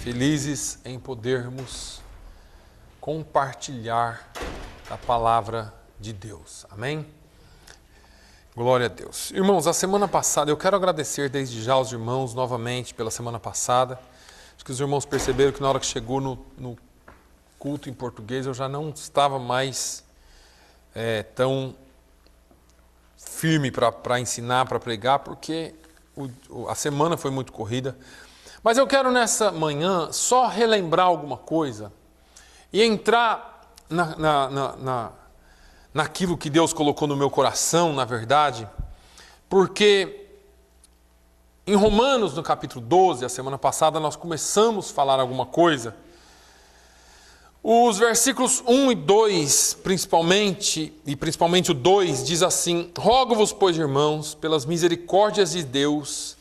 felizes em podermos compartilhar a palavra de Deus. Amém? Glória a Deus. Irmãos, a semana passada, eu quero agradecer desde já aos irmãos novamente pela semana passada. Acho que os irmãos perceberam que na hora que chegou no culto em português, eu já não estava mais tão firme para ensinar, para pregar, porque a semana foi muito corrida. Mas eu quero nessa manhã só relembrar alguma coisa e entrar naquilo que Deus colocou no meu coração, na verdade, porque em Romanos, no capítulo 12, a semana passada, nós começamos a falar alguma coisa. Os versículos 1 e 2, principalmente o 2, diz assim: Rogo-vos, pois, irmãos, pelas misericórdias de Deus,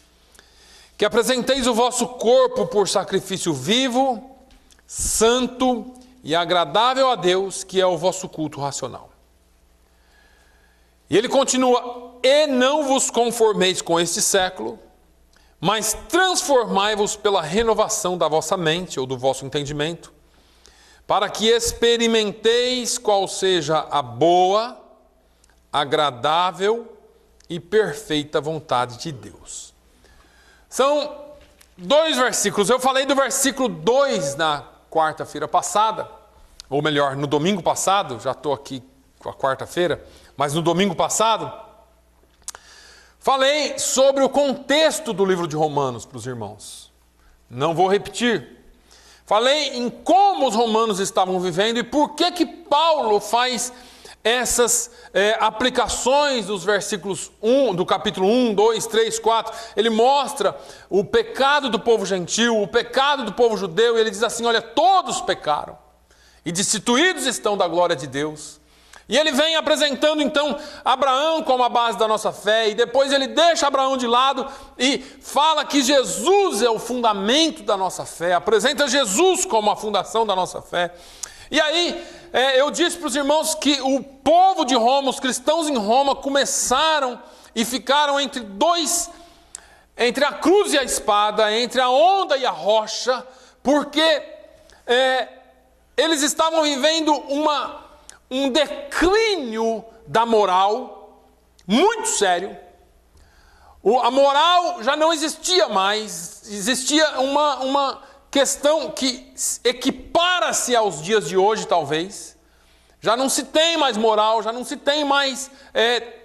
que apresenteis o vosso corpo por sacrifício vivo, santo e agradável a Deus, que é o vosso culto racional. E ele continua: E não vos conformeis com este século, mas transformai-vos pela renovação da vossa mente, ou do vosso entendimento, para que experimenteis qual seja a boa, agradável e perfeita vontade de Deus. São dois versículos. Eu falei do versículo 2 na quarta-feira passada, ou melhor, no domingo passado, já estou aqui com a quarta-feira, mas no domingo passado, falei sobre o contexto do livro de Romanos para os irmãos. Não vou repetir. Falei em como os romanos estavam vivendo e por que Paulo faz essas aplicações dos versículos 1, do capítulo 1, 2, 3, 4. Ele mostra o pecado do povo gentil, o pecado do povo judeu, e ele diz assim: olha, todos pecaram e destituídos estão da glória de Deus. E ele vem apresentando então Abraão como a base da nossa fé, e depois ele deixa Abraão de lado e fala que Jesus é o fundamento da nossa fé, apresenta Jesus como a fundação da nossa fé. E aí eu disse para os irmãos que o povo de Roma, os cristãos em Roma, começaram e ficaram entre a cruz e a espada, entre a onda e a rocha, porque eles estavam vivendo um declínio da moral muito sério. A moral já não existia mais, existia uma questão que equipara-se aos dias de hoje, talvez. Já não se tem mais moral, já não se tem mais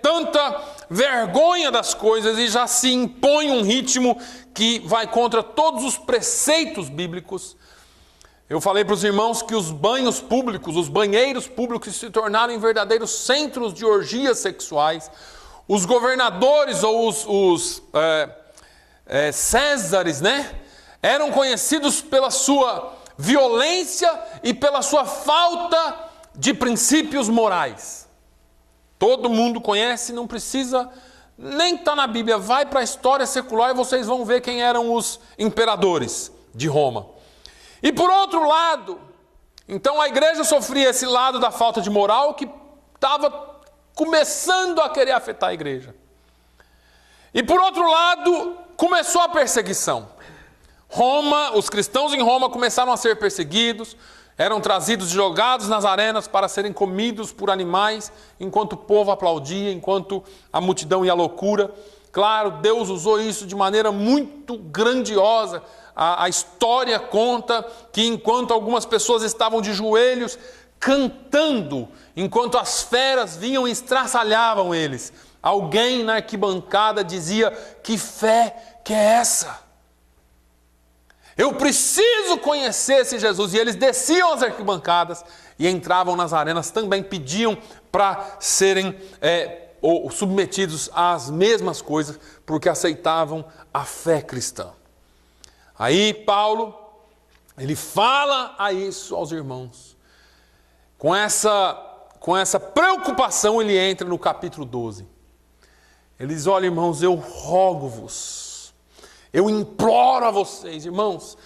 tanta vergonha das coisas, e já se impõe um ritmo que vai contra todos os preceitos bíblicos. Eu falei para os irmãos que os banhos públicos, os banheiros públicos se tornaram em verdadeiros centros de orgias sexuais. Os governadores ou os césares, eram conhecidos pela sua violência e pela sua falta de princípios morais. Todo mundo conhece, não precisa nem estar na Bíblia. Vai para a história secular e vocês vão ver quem eram os imperadores de Roma. E por outro lado, então a igreja sofria esse lado da falta de moral que estava começando a querer afetar a igreja. E por outro lado, começou a perseguição. Os cristãos em Roma começaram a ser perseguidos, eram trazidos e jogados nas arenas para serem comidos por animais, enquanto o povo aplaudia, enquanto a multidão ia à loucura. Claro, Deus usou isso de maneira muito grandiosa. A história conta que enquanto algumas pessoas estavam de joelhos cantando, enquanto as feras vinham e estraçalhavam eles, alguém na arquibancada dizia: que fé que é essa? Eu preciso conhecer esse Jesus. E eles desciam as arquibancadas e entravam nas arenas, também pediam para serem submetidos às mesmas coisas, porque aceitavam a fé cristã. Aí Paulo, ele fala a isso aos irmãos. Com essa preocupação, ele entra no capítulo 12. Ele diz: olha, irmãos, eu rogo-vos, eu imploro a vocês, irmãos.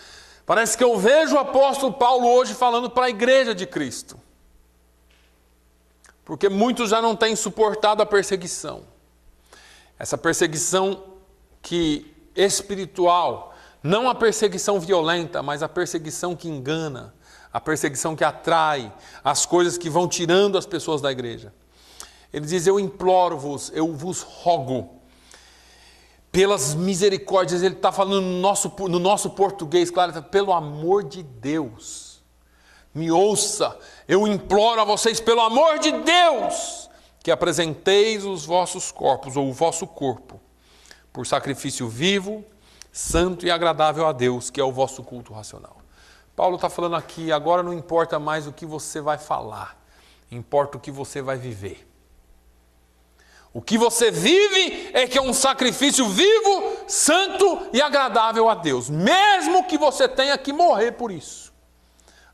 Parece que eu vejo o apóstolo Paulo hoje falando para a igreja de Cristo. Porque muitos já não têm suportado a perseguição. Essa perseguição espiritual Não a perseguição violenta, mas a perseguição que engana, a perseguição que atrai, as coisas que vão tirando as pessoas da igreja. Ele diz, eu imploro-vos, eu vos rogo, pelas misericórdias, ele está falando no nosso português, claro, pelo amor de Deus, me ouça, eu imploro a vocês, pelo amor de Deus, que apresenteis os vossos corpos, ou o vosso corpo, por sacrifício vivo, santo e agradável a Deus, que é o vosso culto racional. Paulo está falando aqui, agora não importa mais o que você vai falar, importa o que você vai viver. O que você vive é que é um sacrifício vivo, santo e agradável a Deus, mesmo que você tenha que morrer por isso.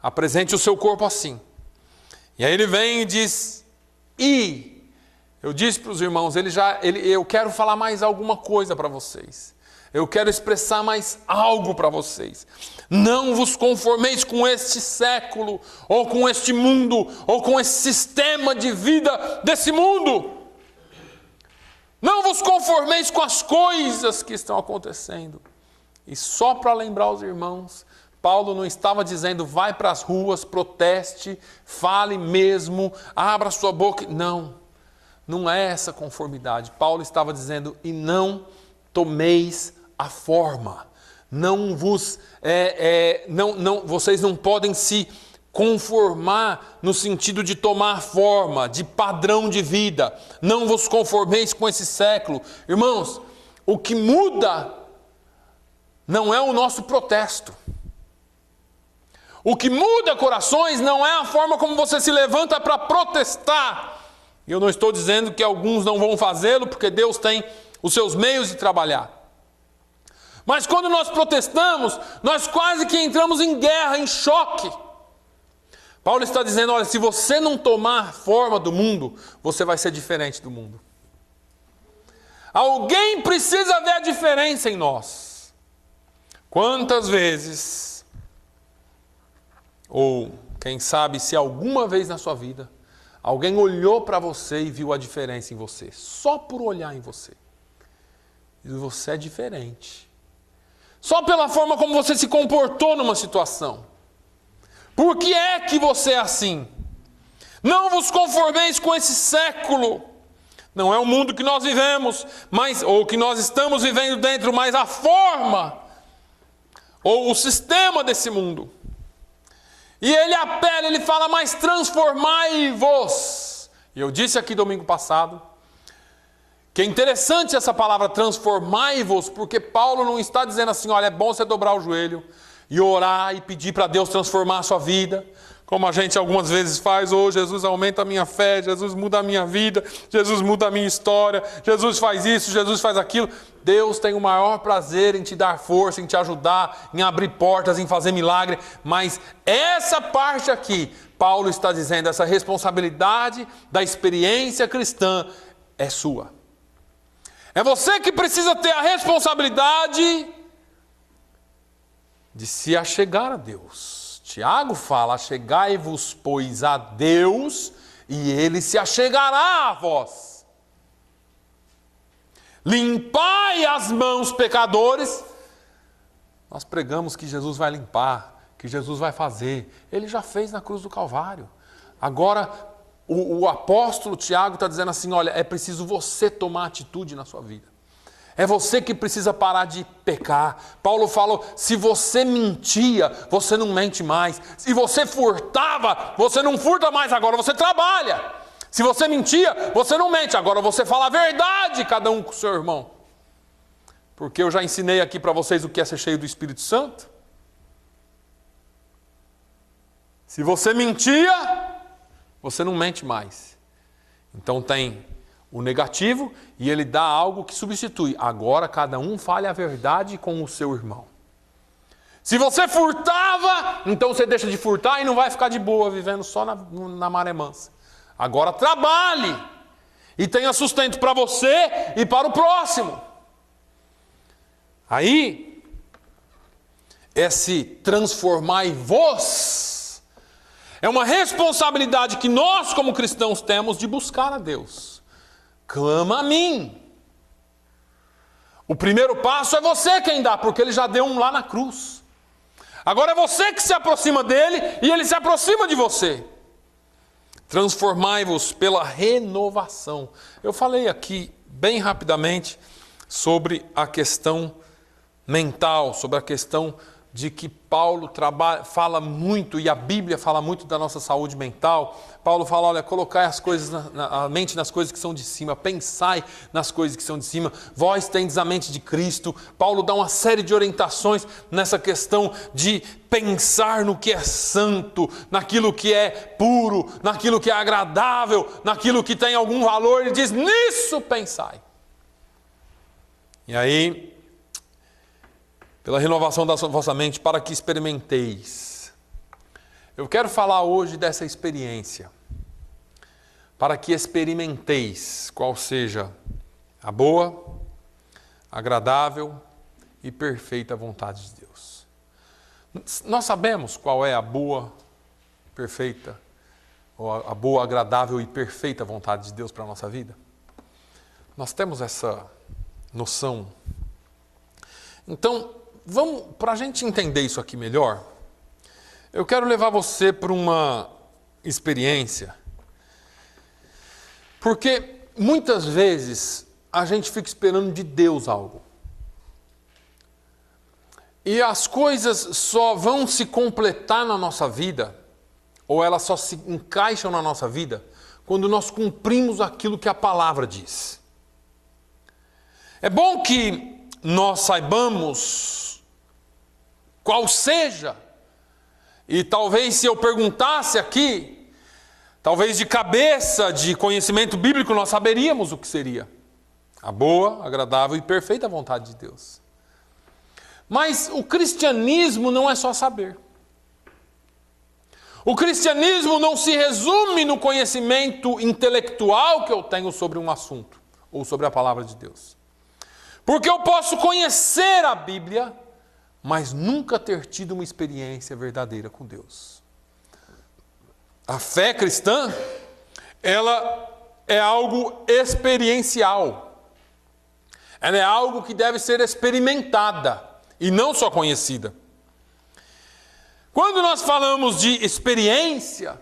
Apresente o seu corpo assim. E aí ele vem e diz, eu disse para os irmãos, eu quero falar mais alguma coisa para vocês. Eu quero expressar mais algo para vocês. Não vos conformeis com este século, ou com este mundo, ou com esse sistema de vida desse mundo. Não vos conformeis com as coisas que estão acontecendo. E só para lembrar os irmãos, Paulo não estava dizendo, vai para as ruas, proteste, fale mesmo, abra sua boca. Não é essa conformidade. Paulo estava dizendo, e não tomeis a forma. Vocês não podem se conformar no sentido de tomar forma, de padrão de vida. Não vos conformeis com esse século. Irmãos, o que muda não é o nosso protesto. O que muda corações não é a forma como você se levanta para protestar. E eu não estou dizendo que alguns não vão fazê-lo, porque Deus tem os seus meios de trabalhar. Mas quando nós protestamos, nós quase que entramos em guerra, em choque. Paulo está dizendo, olha, se você não tomar forma do mundo, você vai ser diferente do mundo. Alguém precisa ver a diferença em nós. Quantas vezes, ou quem sabe se alguma vez na sua vida, alguém olhou para você e viu a diferença em você, só por olhar em você. E você é diferente. Só pela forma como você se comportou numa situação. Por que é que você é assim? Não vos conformeis com esse século. Não é o mundo que nós vivemos, ou que nós estamos vivendo dentro, mas a forma, ou o sistema desse mundo. E ele apela, ele fala, mas transformai-vos. E eu disse aqui domingo passado, que é interessante essa palavra transformai-vos, porque Paulo não está dizendo assim, olha, é bom você dobrar o joelho, e orar e pedir para Deus transformar a sua vida, como a gente algumas vezes faz, Jesus aumenta a minha fé, Jesus muda a minha vida, Jesus muda a minha história, Jesus faz isso, Jesus faz aquilo. Deus tem o maior prazer em te dar força, em te ajudar, em abrir portas, em fazer milagre, mas essa parte aqui, Paulo está dizendo, essa responsabilidade da experiência cristã é sua. É você que precisa ter a responsabilidade de se achegar a Deus. Tiago fala, achegai-vos, pois, a Deus, e Ele se achegará a vós. Limpai as mãos, pecadores. Nós pregamos que Jesus vai limpar, que Jesus vai fazer. Ele já fez na cruz do Calvário. Agora, o apóstolo Tiago está dizendo assim, olha, é preciso você tomar atitude na sua vida. É você que precisa parar de pecar. Paulo falou, se você mentia, você não mente mais. Se você furtava, você não furta mais, agora você trabalha. Se você mentia, você não mente, agora você fala a verdade, cada um com o seu irmão. Porque eu já ensinei aqui para vocês o que é ser cheio do Espírito Santo. Se você mentia, você não mente mais. Então tem o negativo, e ele dá algo que substitui. Agora cada um fale a verdade com o seu irmão. Se você furtava, então você deixa de furtar e não vai ficar de boa, vivendo só na maré mansa. Agora trabalhe, e tenha sustento para você e para o próximo. Aí, esse transformai-vos é uma responsabilidade que nós como cristãos temos de buscar a Deus. Clama a mim. O primeiro passo é você quem dá, porque ele já deu um lá na cruz. Agora é você que se aproxima dele e ele se aproxima de você. Transformai-vos pela renovação. Eu falei aqui bem rapidamente sobre a questão mental, sobre a questão de que Paulo fala muito, e a Bíblia fala muito da nossa saúde mental. Paulo fala, olha, colocai as coisas a mente nas coisas que são de cima, pensai nas coisas que são de cima, vós tendes a mente de Cristo. Paulo dá uma série de orientações nessa questão de pensar no que é santo, naquilo que é puro, naquilo que é agradável, naquilo que tem algum valor. Ele diz, nisso pensai. E aí, pela renovação da vossa mente, para que experimenteis. Eu quero falar hoje dessa experiência. Para que experimenteis qual seja a boa, agradável e perfeita vontade de Deus. Nós sabemos qual é a boa, perfeita, ou a boa, agradável e perfeita vontade de Deus para a nossa vida? Nós temos essa noção. Então, para a gente entender isso aqui melhor, eu quero levar você para uma experiência, porque muitas vezes a gente fica esperando de Deus algo. E as coisas só vão se completar na nossa vida, ou elas só se encaixam na nossa vida, quando nós cumprimos aquilo que a palavra diz. É bom que nós saibamos qual seja, e talvez se eu perguntasse aqui, talvez de cabeça, de conhecimento bíblico, nós saberíamos o que seria a boa, agradável e perfeita vontade de Deus. Mas o cristianismo não é só saber. O cristianismo não se resume no conhecimento intelectual que eu tenho sobre um assunto, ou sobre a palavra de Deus. Porque eu posso conhecer a Bíblia, mas nunca ter tido uma experiência verdadeira com Deus. A fé cristã, ela é algo experiencial. Ela é algo que deve ser experimentada e não só conhecida. Quando nós falamos de experiência,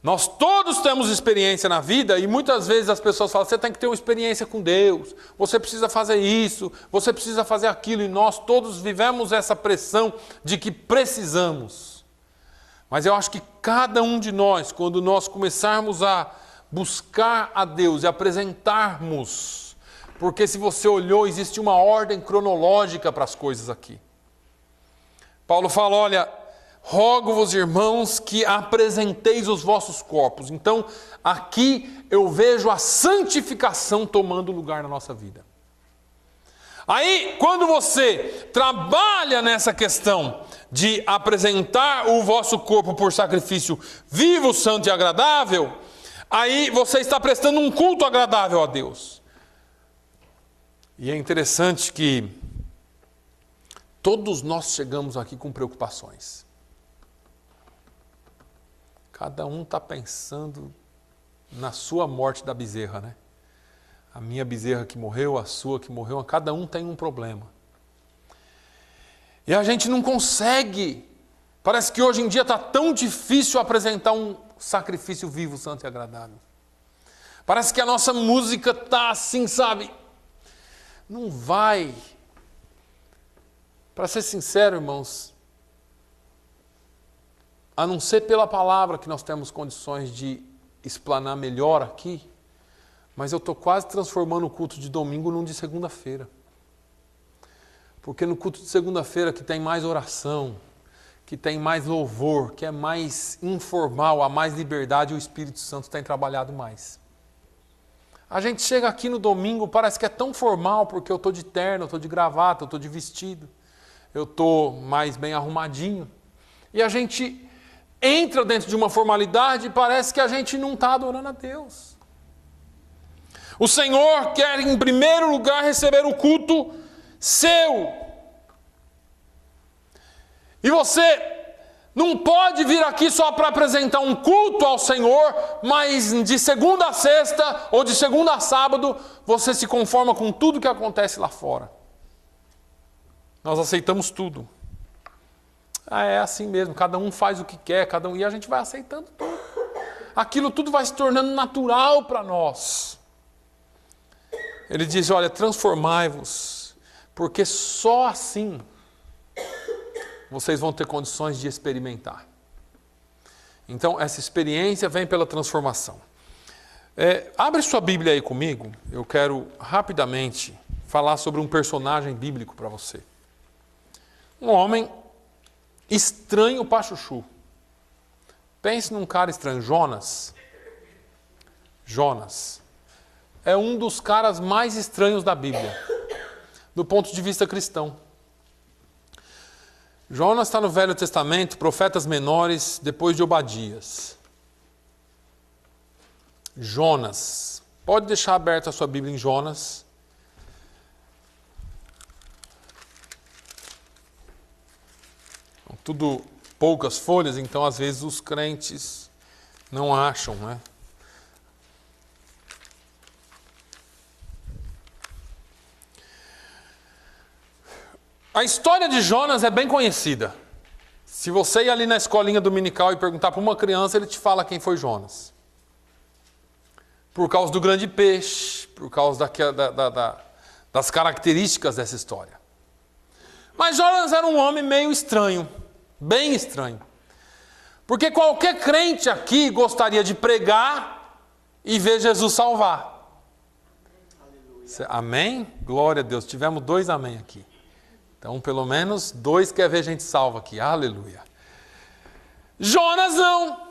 nós todos temos experiência na vida e muitas vezes as pessoas falam, você tem que ter uma experiência com Deus, você precisa fazer isso, você precisa fazer aquilo, e nós todos vivemos essa pressão de que precisamos. Mas eu acho que cada um de nós, quando nós começarmos a buscar a Deus e apresentarmos, porque se você olhou, existe uma ordem cronológica para as coisas aqui. Paulo fala, olha, rogo-vos, irmãos, que apresenteis os vossos corpos. Então, aqui eu vejo a santificação tomando lugar na nossa vida. Aí, quando você trabalha nessa questão de apresentar o vosso corpo por sacrifício vivo, santo e agradável, aí você está prestando um culto agradável a Deus. E é interessante que todos nós chegamos aqui com preocupações. Cada um está pensando na sua morte da bezerra, né? A minha bezerra que morreu, a sua que morreu, cada um tem um problema. E a gente não consegue. Parece que hoje em dia está tão difícil apresentar um sacrifício vivo, santo e agradável. Parece que a nossa música está assim, sabe? Não vai. Para ser sincero, irmãos, a não ser pela palavra que nós temos condições de explanar melhor aqui, mas eu estou quase transformando o culto de domingo num de segunda-feira. Porque no culto de segunda-feira que tem mais oração, que tem mais louvor, que é mais informal, há mais liberdade, o Espírito Santo tem trabalhado mais. A gente chega aqui no domingo, parece que é tão formal, porque eu estou de terno, eu estou de gravata, eu estou de vestido, eu estou mais bem arrumadinho. E a gente entra dentro de uma formalidade e parece que a gente não está adorando a Deus. O Senhor quer, em primeiro lugar, receber o culto seu. E você Não pode vir aqui só para apresentar um culto ao Senhor, mas de segunda a sexta ou de segunda a sábado você se conforma com tudo que acontece lá fora. Nós aceitamos tudo. É assim mesmo, cada um faz o que quer, e a gente vai aceitando tudo. Aquilo tudo vai se tornando natural para nós. Ele diz, olha, transformai-vos, porque só assim vocês vão ter condições de experimentar. Então, essa experiência vem pela transformação. Abre sua Bíblia aí comigo. Eu quero rapidamente falar sobre um personagem bíblico para você. Um homem estranho para chuchu. Pense num cara estranho. Jonas. Jonas é um dos caras mais estranhos da Bíblia, do ponto de vista cristão. Jonas está no Velho Testamento, profetas menores, depois de Obadias. Jonas. Pode deixar aberta a sua Bíblia em Jonas. Tudo poucas folhas, então às vezes os crentes não acham, né? A história de Jonas é bem conhecida. Se você ir ali na escolinha dominical e perguntar para uma criança, ele te fala quem foi Jonas. Por causa do grande peixe, por causa das características dessa história. Mas Jonas era um homem meio estranho, bem estranho. Porque qualquer crente aqui gostaria de pregar e ver Jesus salvar. Aleluia. Amém? Glória a Deus. Tivemos 2 amém aqui. Então, pelo menos 2 quer ver gente salva aqui. Aleluia. Jonas não.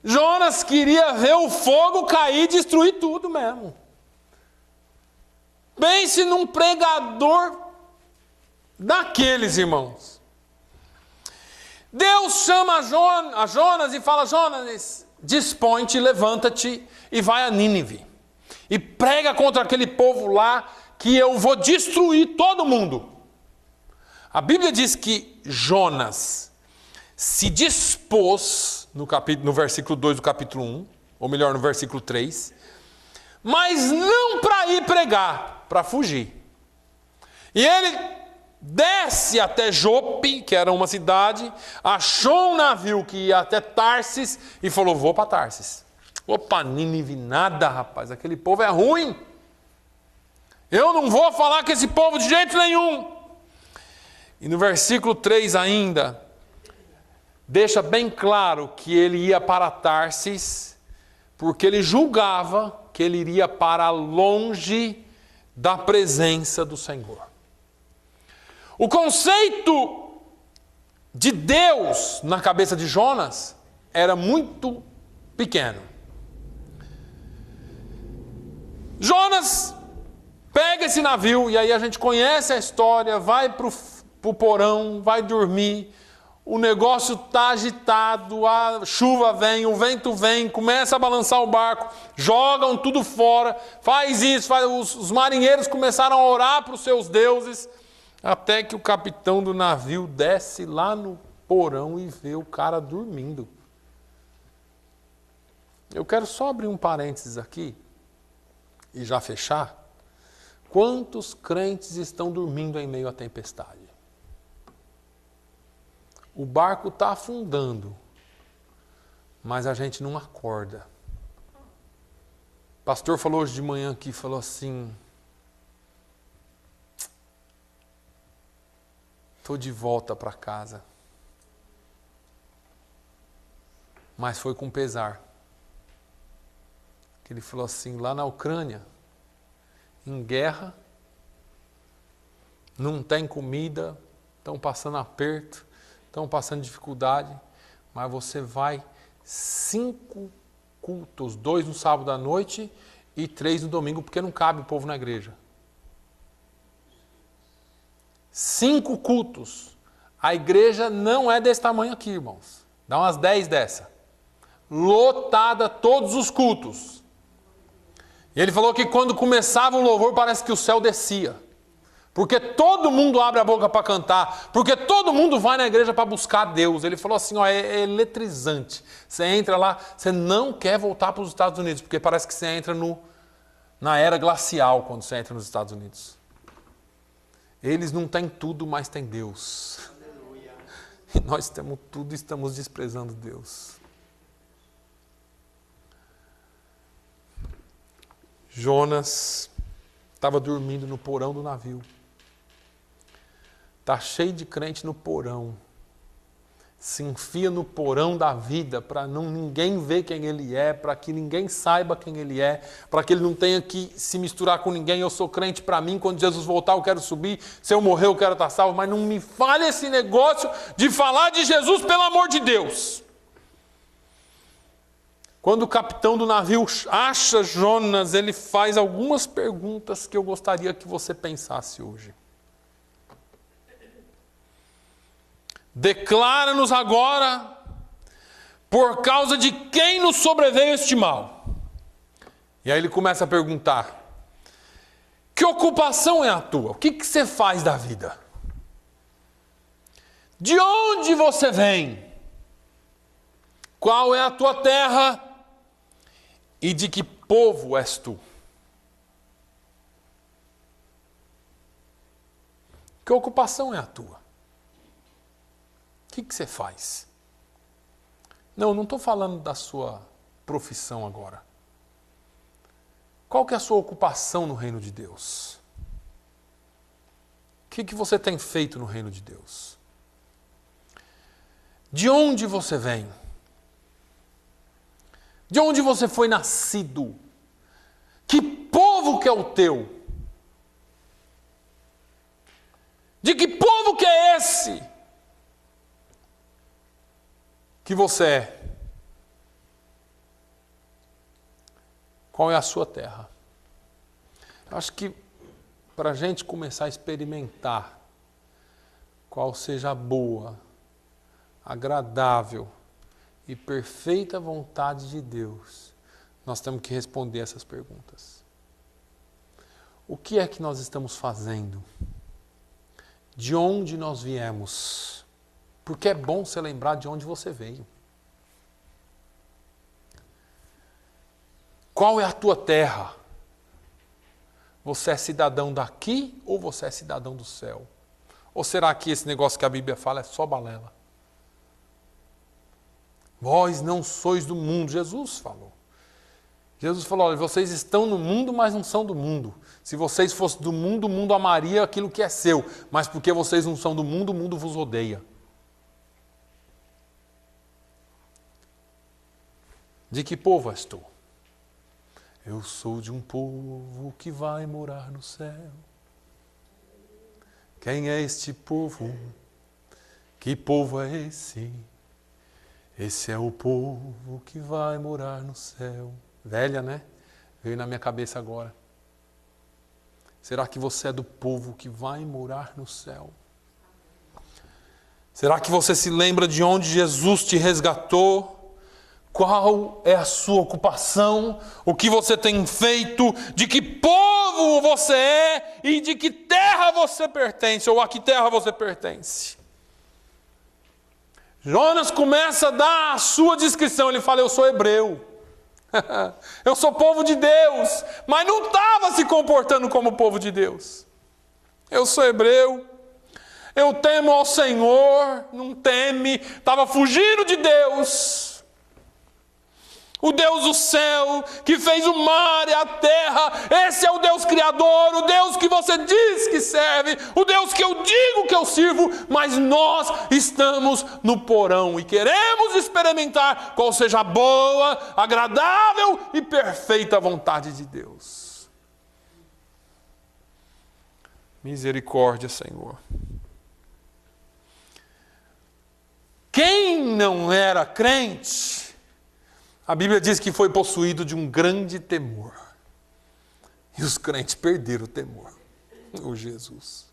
Jonas queria ver o fogo cair e destruir tudo mesmo. Pense num pregador daqueles, irmãos. Deus chama a Jonas e fala, Jonas, dispõe-te, levanta-te e vai a Nínive. E prega contra aquele povo lá, que eu vou destruir todo mundo. A Bíblia diz que Jonas se dispôs, no versículo 2 do capítulo 1, ou melhor, no versículo 3, mas não para ir pregar, para fugir. E ele desce até Jope, que era uma cidade, achou um navio que ia até Tarsis e falou, vou para Tarsis. Opa, Nínive nada, rapaz, aquele povo é ruim. Eu não vou falar com esse povo de jeito nenhum. E no versículo 3 ainda, deixa bem claro que ele ia para Tarsis, porque ele julgava que ele iria para longe da presença do Senhor. O conceito de Deus na cabeça de Jonas era muito pequeno. Jonas pega esse navio, e aí a gente conhece a história, vai pro porão, vai dormir, o negócio está agitado, a chuva vem, o vento vem, começa a balançar o barco, jogam tudo fora, faz isso, os marinheiros começaram a orar para os seus deuses, até que o capitão do navio desce lá no porão e vê o cara dormindo. Eu quero só abrir um parênteses aqui, e já fechar. Quantos crentes estão dormindo em meio à tempestade? O barco está afundando, mas a gente não acorda. O pastor falou hoje de manhã aqui, falou assim, estou de volta para casa. Mas foi com pesar. Ele falou assim, lá na Ucrânia, em guerra, não tem comida, estão passando aperto, estão passando dificuldade, mas você vai 5 cultos, 2 no sábado à noite e 3 no domingo, porque não cabe o povo na igreja. 5 cultos. A igreja não é desse tamanho aqui, irmãos. Dá umas 10 dessa. Lotada todos os cultos. E ele falou que quando começava o louvor, parece que o céu descia. Porque todo mundo abre a boca para cantar, porque todo mundo vai na igreja para buscar Deus. Ele falou assim, ó, é eletrizante. Você entra lá, você não quer voltar para os Estados Unidos, porque parece que você entra na era glacial quando você entra nos Estados Unidos. Eles não têm tudo, mas têm Deus. Aleluia. E nós temos tudo e estamos desprezando Deus. Jonas estava dormindo no porão do navio. Está cheio de crente no porão. Se enfia no porão da vida para ninguém ver quem ele é, para que ninguém saiba quem ele é, para que ele não tenha que se misturar com ninguém. Eu sou crente para mim, quando Jesus voltar eu quero subir, se eu morrer eu quero estar salvo, mas não me fale esse negócio de falar de Jesus, pelo amor de Deus. Quando o capitão do navio acha Jonas, ele faz algumas perguntas que eu gostaria que você pensasse hoje. Declara-nos agora por causa de quem nos sobreveio este mal. E aí ele começa a perguntar: que ocupação é a tua? O que você faz da vida? De onde você vem? Qual é a tua terra? E de que povo és tu? Que ocupação é a tua? O que você faz? Não estou falando da sua profissão agora. Qual que é a sua ocupação no reino de Deus? O que você tem feito no reino de Deus? De onde você vem? De onde você foi nascido? Que povo que é o teu? De que povo que é esse que você é? Qual é a sua terra? Eu acho que para a gente começar a experimentar qual seja a boa, agradável e perfeita vontade de Deus, nós temos que responder essas perguntas. O que é que nós estamos fazendo? De onde nós viemos? Porque é bom você lembrar de onde você veio. Qual é a tua terra? Você é cidadão daqui ou você é cidadão do céu? Ou será que esse negócio que a Bíblia fala é só balela? Vós não sois do mundo, Jesus falou. Jesus falou, olha, vocês estão no mundo, mas não são do mundo. Se vocês fossem do mundo, o mundo amaria aquilo que é seu. Mas porque vocês não são do mundo, o mundo vos odeia. De que povo és tu? Eu sou de um povo que vai morar no céu. Quem é este povo? Que povo é esse? Esse é o povo que vai morar no céu. Velha, né? Veio na minha cabeça agora. Será que você é do povo que vai morar no céu? Será que você se lembra de onde Jesus te resgatou? Qual é a sua ocupação? O que você tem feito? De que povo você é? E de que terra você pertence? Ou a que terra você pertence? Jonas começa a dar a sua descrição. Ele fala, eu sou hebreu. Eu sou povo de Deus. Mas não estava se comportando como povo de Deus. Eu sou hebreu. Eu temo ao Senhor. Não teme. Estava fugindo de Deus. O Deus do céu, que fez o mar e a terra. Esse é o Deus criador, o Deus que você diz que serve, o Deus que eu digo que eu sirvo, mas nós estamos no porão e queremos experimentar qual seja a boa, agradável e perfeita vontade de Deus. Misericórdia, Senhor. Quem não era crente, a Bíblia diz que foi possuído de um grande temor. E os crentes perderam o temor. Oh, Jesus.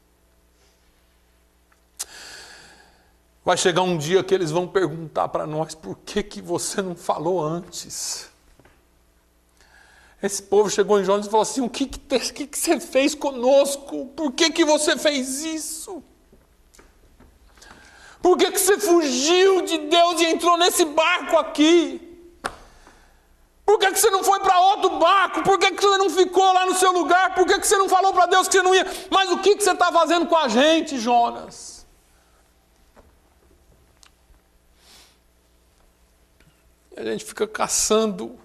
Vai chegar um dia que eles vão perguntar para nós, por que você não falou antes? Esse povo chegou em Jonas e falou assim: o que você fez conosco? Por que você fez isso? Por que você fugiu de Deus e entrou nesse barco aqui? Por que você não foi para outro barco? Por que você não ficou lá no seu lugar? Por que você não falou para Deus que você não ia? Mas o que você está fazendo com a gente, Jonas? E a gente fica caçando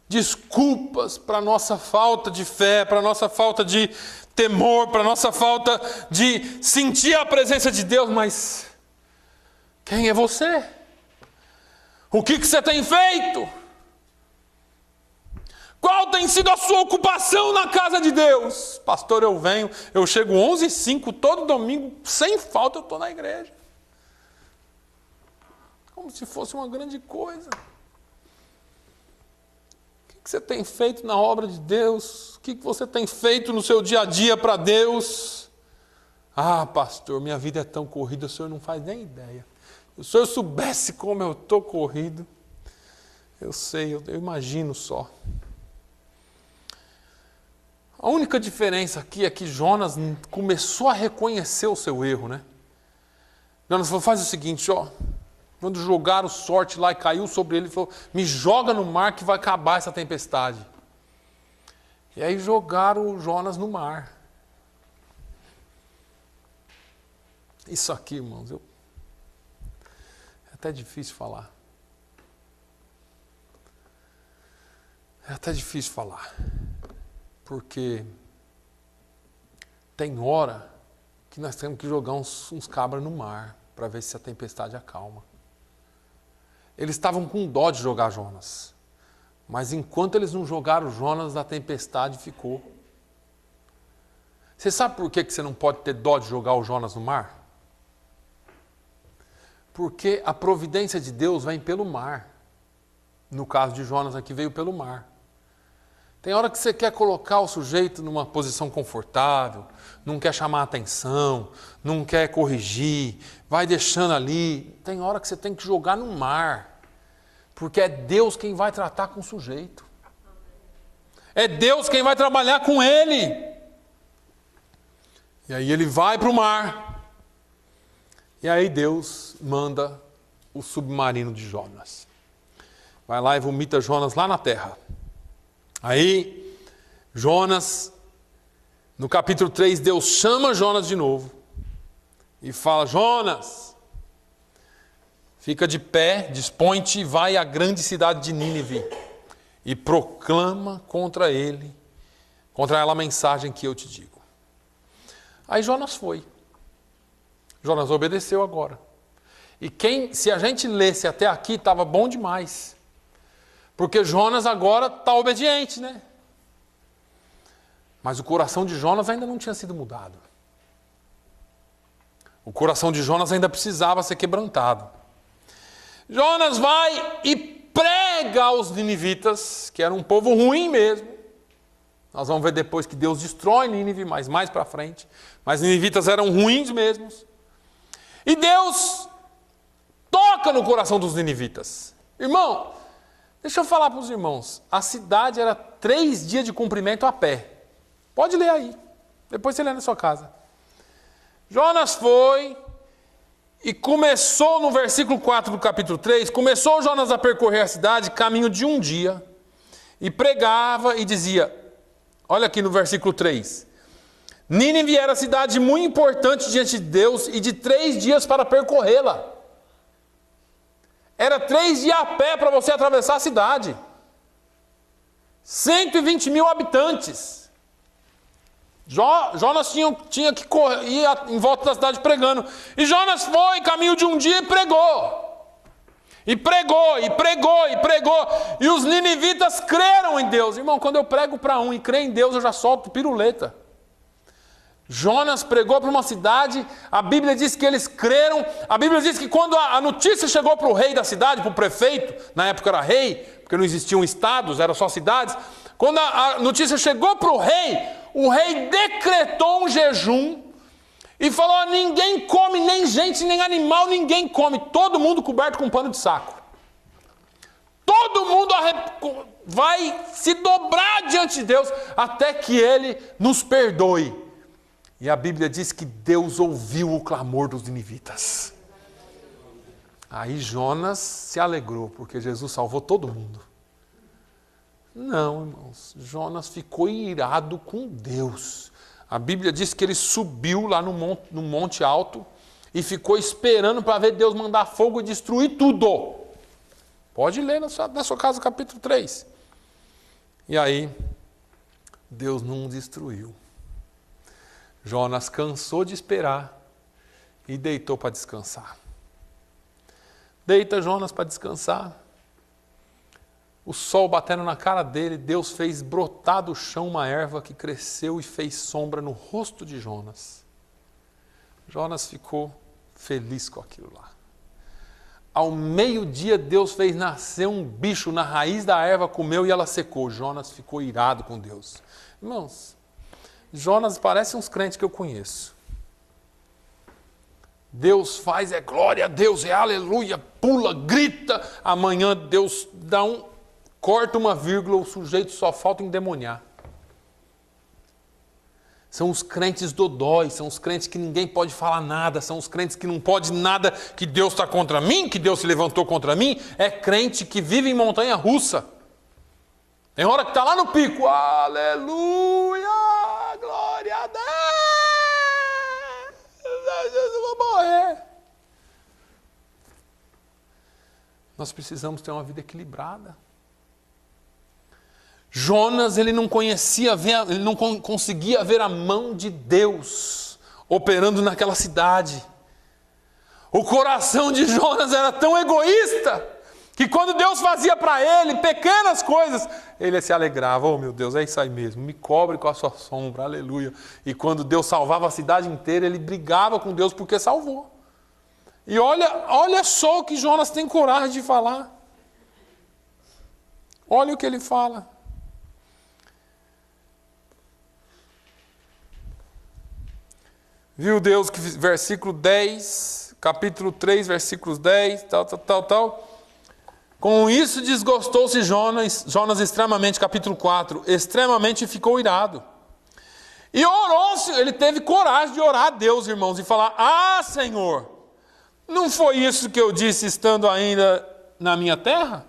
desculpas para a nossa falta de fé, para a nossa falta de temor, para a nossa falta de sentir a presença de Deus. Mas quem é você? O que você tem feito? Qual tem sido a sua ocupação na casa de Deus? Pastor, eu chego 11h05 todo domingo, sem falta eu estou na igreja. Como se fosse uma grande coisa. O que você tem feito na obra de Deus? O que você tem feito no seu dia a dia para Deus? Ah, pastor, minha vida é tão corrida, o senhor não faz nem ideia. Se o senhor soubesse como eu estou corrido, eu sei, eu imagino só. A única diferença aqui é que Jonas começou a reconhecer o seu erro, né? Jonas falou: faz o seguinte, ó. Quando jogaram sorte lá e caiu sobre ele, ele falou: me joga no mar que vai acabar essa tempestade. E aí jogaram Jonas no mar. Isso aqui, irmãos, é até difícil falar. É até difícil falar. Porque tem hora que nós temos que jogar uns cabras no mar para ver se a tempestade acalma. Eles estavam com dó de jogar Jonas. Mas enquanto eles não jogaram Jonas, a tempestade ficou. Você sabe por que você não pode ter dó de jogar o Jonas no mar? Porque a providência de Deus vem pelo mar. No caso de Jonas aqui, veio pelo mar. Tem hora que você quer colocar o sujeito numa posição confortável, não quer chamar atenção, não quer corrigir, vai deixando ali. Tem hora que você tem que jogar no mar, porque é Deus quem vai tratar com o sujeito. É Deus quem vai trabalhar com ele. E aí ele vai para o mar. E aí Deus manda o submarino de Jonas. Vai lá e vomita Jonas lá na terra. Aí, Jonas, no capítulo 3, Deus chama Jonas de novo e fala: Jonas, fica de pé, dispõe-te e vai à grande cidade de Nínive e proclama contra ela a mensagem que eu te digo. Aí Jonas foi. Jonas obedeceu agora. E se a gente lesse até aqui, estava bom demais. Porque Jonas agora está obediente, né? Mas o coração de Jonas ainda não tinha sido mudado. O coração de Jonas ainda precisava ser quebrantado. Jonas vai e prega aos ninivitas, que era um povo ruim mesmo. Nós vamos ver depois que Deus destrói Nínive, mas mais para frente. Mas ninivitas eram ruins mesmos. E Deus toca no coração dos ninivitas. Irmão, deixa eu falar para os irmãos, a cidade era 3 dias de comprimento a pé. Pode ler aí, depois você lê na sua casa. Jonas foi e começou no versículo 4 do capítulo 3, começou Jonas a percorrer a cidade, caminho de 1 dia, e pregava e dizia, olha aqui no versículo 3, Nínive era cidade muito importante diante de Deus e de 3 dias para percorrê-la. Era 3 dias a pé para você atravessar a cidade. 120 mil habitantes. Jonas tinha que ir em volta da cidade pregando. E Jonas foi, caminho de 1 dia, e pregou. E pregou, e pregou, e pregou. E os ninivitas creram em Deus. Irmão, quando eu prego para um e creio em Deus, eu já solto piruleta. Jonas pregou para uma cidade, a Bíblia diz que eles creram, a Bíblia diz que quando a notícia chegou para o rei da cidade, para o prefeito, na época era rei, porque não existiam estados, eram só cidades, quando a notícia chegou para o rei decretou um jejum e falou, ninguém come, nem gente, nem animal, ninguém come, todo mundo coberto com pano de saco. Todo mundo vai se dobrar diante de Deus até que Ele nos perdoe. E a Bíblia diz que Deus ouviu o clamor dos ninivitas. Aí Jonas se alegrou, porque Jesus salvou todo mundo. Não, irmãos, Jonas ficou irado com Deus. A Bíblia diz que ele subiu lá no monte alto e ficou esperando para ver Deus mandar fogo e destruir tudo. Pode ler na sua casa, capítulo 3. E aí, Deus não destruiu. Jonas cansou de esperar e deitou para descansar. Deita Jonas para descansar. O sol batendo na cara dele, Deus fez brotar do chão uma erva que cresceu e fez sombra no rosto de Jonas. Jonas ficou feliz com aquilo lá. Ao meio-dia, Deus fez nascer um bicho na raiz da erva, comeu e ela secou. Jonas ficou irado com Deus. Irmãos, Jonas parece uns crentes que eu conheço. Deus faz, é glória a Deus, é aleluia, pula, grita. Amanhã Deus corta uma vírgula, o sujeito só falta endemoniar. São os crentes dodóis, são os crentes que ninguém pode falar nada, são os crentes que não pode nada, que Deus está contra mim, que Deus se levantou contra mim. É crente que vive em montanha russa. Tem hora que está lá no pico, aleluia, glória a Deus, eu vou morrer. Nós precisamos ter uma vida equilibrada. Jonas, ele não conseguia ver a mão de Deus operando naquela cidade. O coração de Jonas era tão egoísta que quando Deus fazia para ele pequenas coisas, ele se alegrava. Oh meu Deus, é isso aí mesmo, me cobre com a sua sombra, aleluia. E quando Deus salvava a cidade inteira, ele brigava com Deus porque salvou. E olha só o que Jonas tem coragem de falar. Olha o que ele fala. Viu Deus que, versículo 10, capítulo 3, versículos 10, tal. Com isso desgostou-se Jonas extremamente, capítulo 4, extremamente ficou irado. E orou-se, ele teve coragem de orar a Deus, irmãos, e falar, Senhor, não foi isso que eu disse estando ainda na minha terra?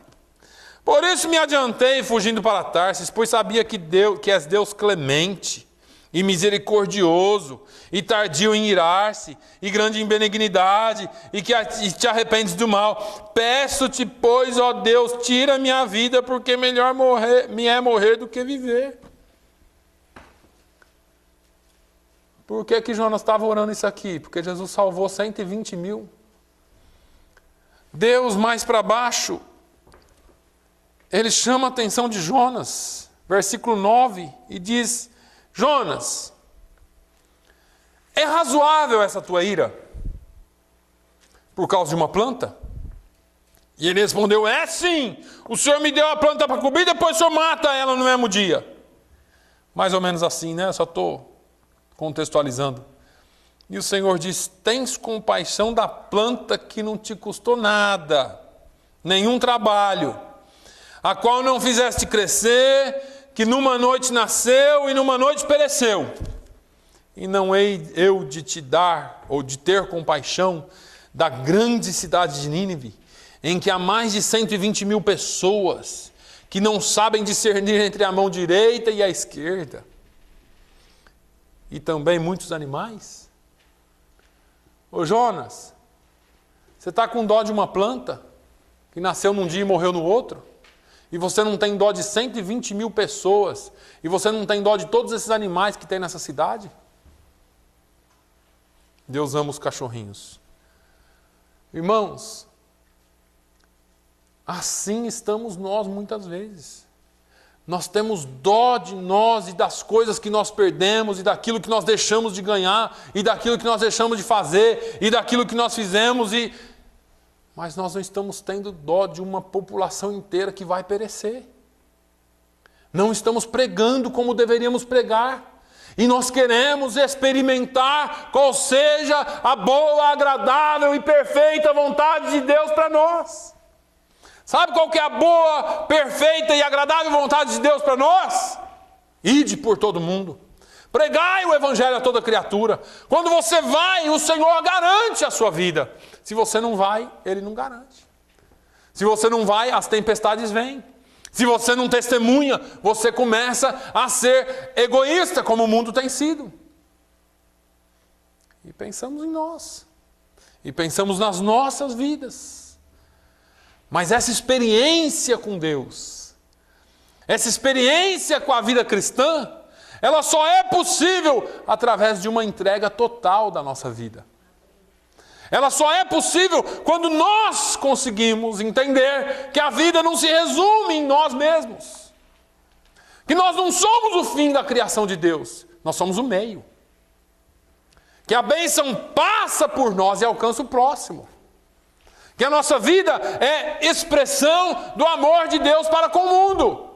Por isso me adiantei fugindo para Tarsis, pois sabia que és Deus clemente e misericordioso, e tardio em irar-se, e grande em benignidade, e que te arrependes do mal. Peço-te, pois, ó Deus, tira minha vida, porque melhor me é morrer do que viver. Por que Jonas estava orando isso aqui? Porque Jesus salvou 120 mil. Deus, mais para baixo, ele chama a atenção de Jonas, versículo 9, e diz, Jonas, é razoável essa tua ira por causa de uma planta? E ele respondeu, sim, o Senhor me deu a planta para comer, depois o Senhor mata ela no mesmo dia. Mais ou menos assim, né? Só estou contextualizando. E o Senhor diz, tens compaixão da planta que não te custou nada, nenhum trabalho, a qual não fizeste crescer, que numa noite nasceu e numa noite pereceu. E não hei eu de te dar, ou de ter compaixão, da grande cidade de Nínive, em que há mais de 120 mil pessoas, que não sabem discernir entre a mão direita e a esquerda. E também muitos animais. Ô Jonas, você está com dó de uma planta, que nasceu num dia e morreu no outro? E você não tem dó de 120 mil pessoas, e você não tem dó de todos esses animais que tem nessa cidade? Deus ama os cachorrinhos. Irmãos, assim estamos nós muitas vezes. Nós temos dó de nós e das coisas que nós perdemos, e daquilo que nós deixamos de ganhar, e daquilo que nós deixamos de fazer, e daquilo que nós fizemos, mas nós não estamos tendo dó de uma população inteira que vai perecer. Não estamos pregando como deveríamos pregar. E nós queremos experimentar qual seja a boa, agradável e perfeita vontade de Deus para nós. Sabe qual que é a boa, perfeita e agradável vontade de Deus para nós? Ide por todo mundo. Pregai o evangelho a toda criatura. Quando você vai, o Senhor garante a sua vida. Se você não vai, Ele não garante. Se você não vai, as tempestades vêm. Se você não testemunha, você começa a ser egoísta, como o mundo tem sido. E pensamos em nós. E pensamos nas nossas vidas. Mas essa experiência com Deus, essa experiência com a vida cristã, ela só é possível através de uma entrega total da nossa vida. Ela só é possível quando nós conseguimos entender que a vida não se resume em nós mesmos. Que nós não somos o fim da criação de Deus, nós somos o meio. Que a bênção passa por nós e alcança o próximo. Que a nossa vida é expressão do amor de Deus para com o mundo.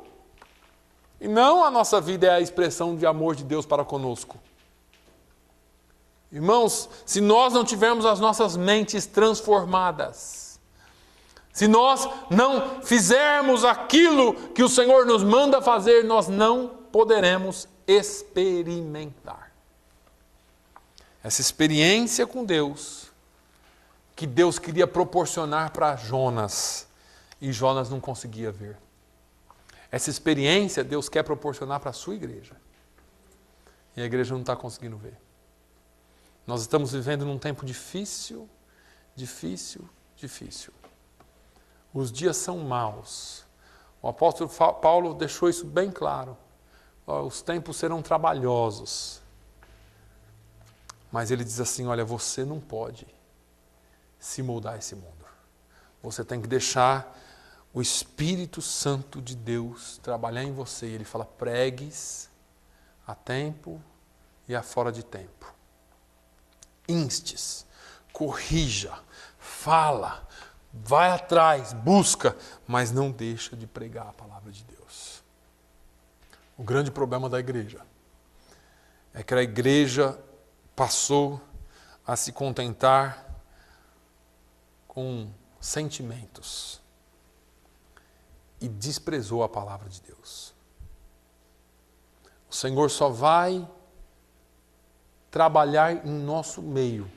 E não a nossa vida é a expressão de amor de Deus para conosco. Irmãos, se nós não tivermos as nossas mentes transformadas, se nós não fizermos aquilo que o Senhor nos manda fazer, nós não poderemos experimentar. Essa experiência com Deus, que Deus queria proporcionar para Jonas, e Jonas não conseguia ver. Essa experiência Deus quer proporcionar para a sua igreja. E a igreja não está conseguindo ver. Nós estamos vivendo num tempo difícil. Os dias são maus. O apóstolo Paulo deixou isso bem claro. Os tempos serão trabalhosos. Mas ele diz assim, olha, você não pode se moldar esse mundo. Você tem que deixar o Espírito Santo de Deus trabalhar em você. E ele fala, pregues a tempo e a fora de tempo. Instes, corrija, fala, vai atrás, busca, mas não deixa de pregar a palavra de Deus. O grande problema da igreja é que a igreja passou a se contentar com sentimentos e desprezou a palavra de Deus. O Senhor só vai trabalhar em nosso meio.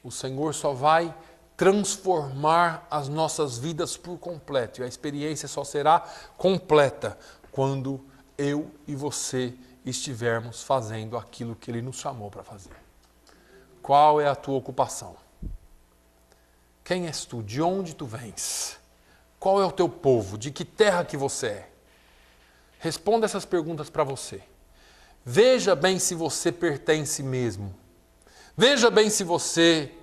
O Senhor só vai transformar as nossas vidas por completo. E a experiência só será completa quando eu e você estivermos fazendo aquilo que Ele nos chamou para fazer. Qual é a tua ocupação? Quem és tu? De onde tu vens? Qual é o teu povo? De que terra que você é? Responda essas perguntas para você. Veja bem se você pertence mesmo. Veja bem se você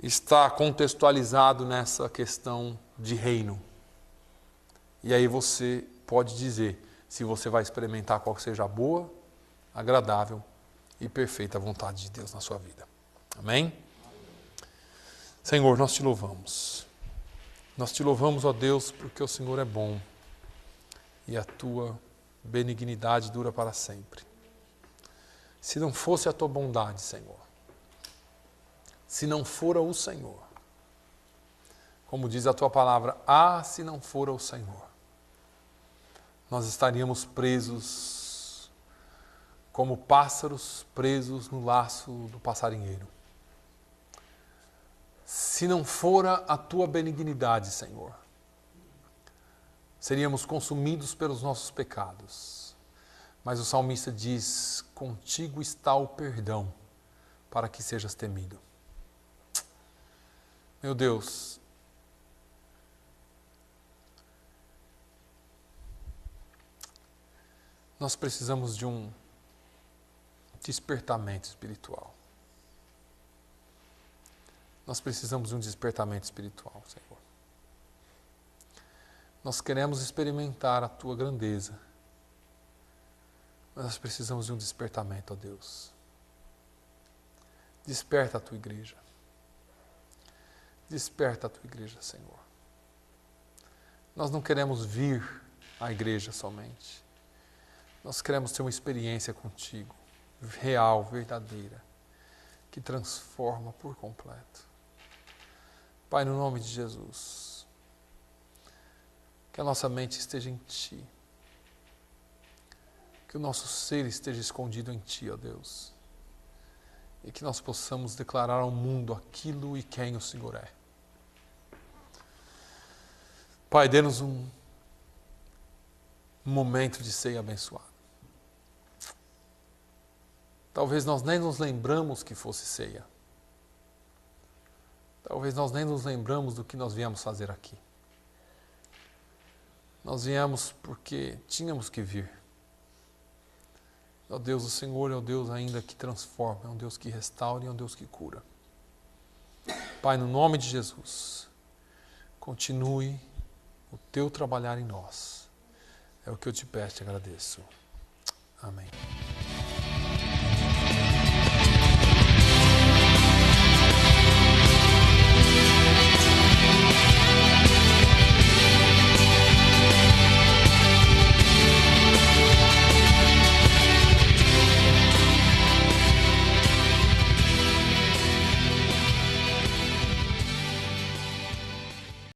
está contextualizado nessa questão de reino. E aí você pode dizer se você vai experimentar qual seja a boa, agradável e perfeita vontade de Deus na sua vida. Amém? Senhor, nós te louvamos. Nós te louvamos, ó Deus, porque o Senhor é bom e a tua benignidade dura para sempre. Se não fosse a tua bondade, Senhor, se não fora o Senhor, como diz a tua palavra, se não fora o Senhor, nós estaríamos presos como pássaros presos no laço do passarinheiro. Se não fora a tua benignidade, Senhor, seríamos consumidos pelos nossos pecados. Mas o salmista diz, contigo está o perdão, para que sejas temido. Meu Deus, nós precisamos de um despertamento espiritual. Nós precisamos de um despertamento espiritual, Senhor. Nós queremos experimentar a tua grandeza, mas nós precisamos de um despertamento, ó Deus. Desperta a tua igreja. Desperta a tua igreja, Senhor. Nós não queremos vir à igreja somente. Nós queremos ter uma experiência contigo, real, verdadeira, que transforma por completo. Pai, no nome de Jesus, Que a nossa mente esteja em Ti. Que o nosso ser esteja escondido em Ti, ó Deus. E que nós possamos declarar ao mundo aquilo e quem o Senhor é. Pai, dê-nos um momento de ceia abençoado. Talvez nós nem nos lembramos que fosse ceia. Talvez nós nem nos lembramos do que nós viemos fazer aqui. Nós viemos porque tínhamos que vir. Ó Deus, o Senhor é o Deus ainda que transforma, é um Deus que restaura e é um Deus que cura. Pai, no nome de Jesus, continue o Teu trabalhar em nós. É o que eu te peço e te agradeço. Amém.